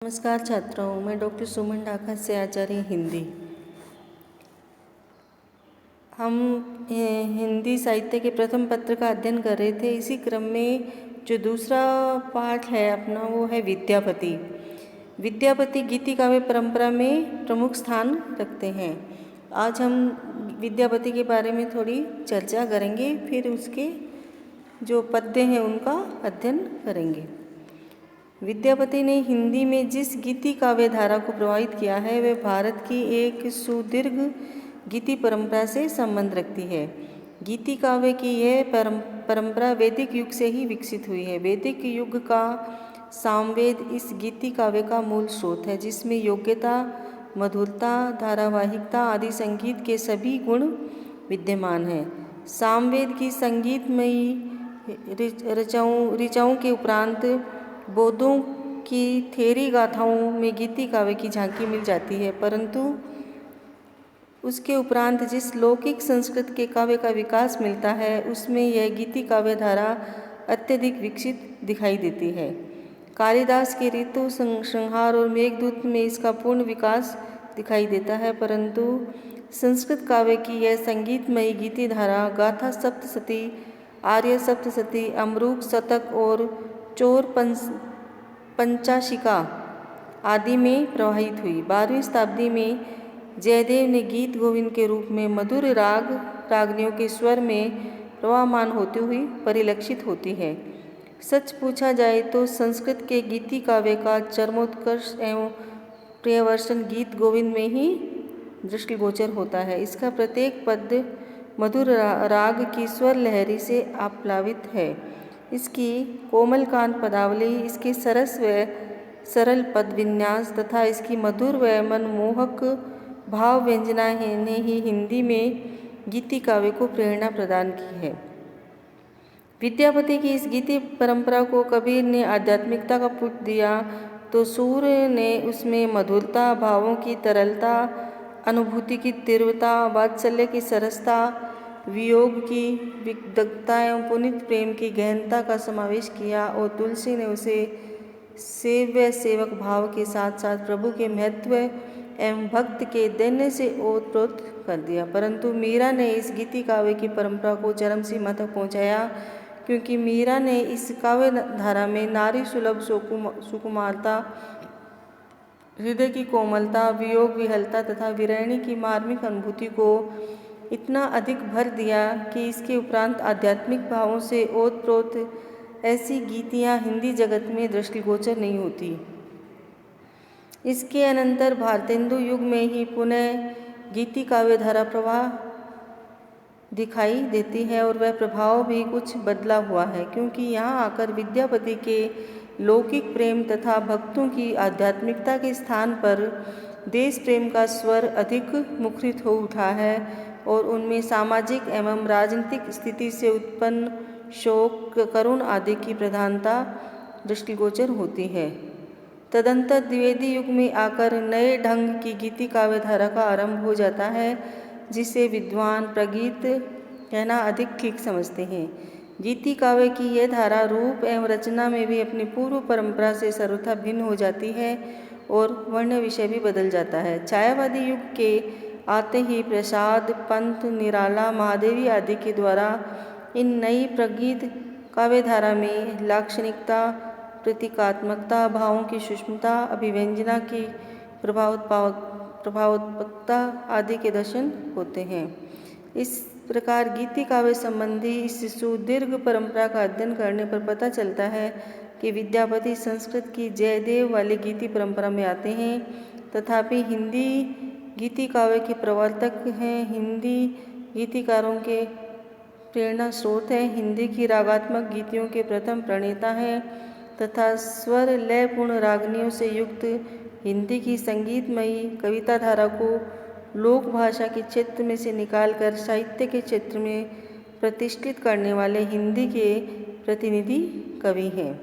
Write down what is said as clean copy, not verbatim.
नमस्कार छात्रों, मैं डॉक्टर सुमन ढाका से आचार्य हिंदी। हम हिंदी साहित्य के प्रथम पत्र का अध्ययन कर रहे थे। इसी क्रम में जो दूसरा पाठ है अपना वो है विद्यापति। विद्यापति गीति काव्य परंपरा में प्रमुख स्थान रखते हैं। आज हम विद्यापति के बारे में थोड़ी चर्चा करेंगे, फिर उसके जो पद्य हैं उनका अध्ययन करेंगे। विद्यापति ने हिंदी में जिस गीति काव्य धारा को प्रभावित किया है वह भारत की एक सुदीर्घ गीति परंपरा से संबंध रखती है। गीति काव्य की यह परंपरा वैदिक युग से ही विकसित हुई है। वैदिक युग का सामवेद इस गीति काव्य का मूल स्रोत है, जिसमें योग्यता, मधुरता, धारावाहिकता आदि संगीत के सभी गुण विद्यमान हैं। सामवेद की संगीतमयी ऋचाओं के उपरांत बौद्धों की थेरी गाथाओं में गीति काव्य की झांकी मिल जाती है, परंतु उसके उपरांत जिस लौकिक संस्कृत के काव्य का विकास मिलता है उसमें यह गीति काव्य धारा अत्यधिक विकसित दिखाई देती है। कालिदास के ऋतु संहार और मेघदूत में इसका पूर्ण विकास दिखाई देता है, परंतु संस्कृत काव्य की यह संगीतमयी गीति धारा गाथा सप्तशती, आर्य सप्तशती, अमरूक शतक और चोर पंचाशिका आदि में प्रवाहित हुई। 12वीं शताब्दी में जयदेव ने गीत गोविंद के रूप में मधुर रागनियों के स्वर में प्रवाहमान होती हुई परिलक्षित होती है। सच पूछा जाए तो संस्कृत के गीति काव्य का चरमोत्कर्ष एवं प्रियवर्षन गीत गोविंद में ही दृष्टिगोचर होता है। इसका प्रत्येक पद्य मधुर राग की स्वर लहरी से आप्लावित है। इसकी कोमलकांत पदावली, इसके सरस व सरल पद विन्यास तथा इसकी मधुर व मनमोहक भाव व्यंजना ने ही हिंदी में गीति काव्य को प्रेरणा प्रदान की है। विद्यापति की इस गीति परंपरा को कबीर ने आध्यात्मिकता का पुट दिया तो सूर ने उसमें मधुरता, भावों की तरलता, अनुभूति की तीव्रता, वात्सल्य की सरसता, वियोग की विदग्धता एवं पुनित प्रेम की गहनता का समावेश किया और तुलसी ने उसे सेव्य सेवक भाव के साथ साथ प्रभु के महत्व एवं भक्त के दैन्य से ओतप्रोत कर दिया। परंतु मीरा ने इस गीति काव्य की परंपरा को चरम सीमा तक पहुँचाया, क्योंकि मीरा ने इस काव्य धारा में नारी सुलभ सुकुमारता, हृदय की कोमलता, वियोग विहलता तथा विरहिणी की मार्मिक अनुभूति को इतना अधिक भर दिया कि इसके उपरांत आध्यात्मिक भावों से ओतप्रोत ऐसी गीतियाँ हिंदी जगत में दृष्टिगोचर नहीं होती। इसके अनंतर भारतेंदु युग में ही पुनः गीति काव्य धारा प्रवाह दिखाई देती है और वह प्रभाव भी कुछ बदला हुआ है, क्योंकि यहाँ आकर विद्यापति के लौकिक प्रेम तथा भक्तों की आध्यात्मिकता के स्थान पर देश प्रेम का स्वर अधिक मुखरित हो उठा है और उनमें सामाजिक एवं राजनीतिक स्थिति से उत्पन्न शोक, करुण आदि की प्रधानता दृष्टिगोचर होती है। तदंतर द्विवेदी युग में आकर नए ढंग की गीति काव्य धारा का आरंभ हो जाता है, जिसे विद्वान प्रगीत कहना अधिक ठीक समझते हैं। गीति काव्य की यह धारा रूप एवं रचना में भी अपनी पूर्व परंपरा से सर्वथा भिन्न हो जाती है और वर्ण विषय भी बदल जाता है। छायावादी युग के आते ही प्रसाद, पंत, निराला, महादेवी आदि के द्वारा इन नई प्रगीत काव्य धारा में लाक्षणिकता, प्रतीकात्मकता, भावों की सूक्ष्मता, अभिव्यंजना की प्रभावोत्पकता आदि के दर्शन होते हैं। इस प्रकार गीति काव्य संबंधी इस सुदीर्घ परंपरा का अध्ययन करने पर पता चलता है कि विद्यापति संस्कृत की जयदेव वाली गीति परंपरा में आते हैं, तथापि हिंदी गीति काव्य के प्रवर्तक हैं, हिंदी गीतिकारों के प्रेरणा स्रोत हैं, हिंदी की रागात्मक गीतियों के प्रथम प्रणेता हैं तथा स्वर लयपूर्ण रागनियों से युक्त हिंदी की संगीतमयी कविता धारा को लोक भाषा के क्षेत्र में से निकालकर साहित्य के क्षेत्र में प्रतिष्ठित करने वाले हिंदी के प्रतिनिधि कवि हैं।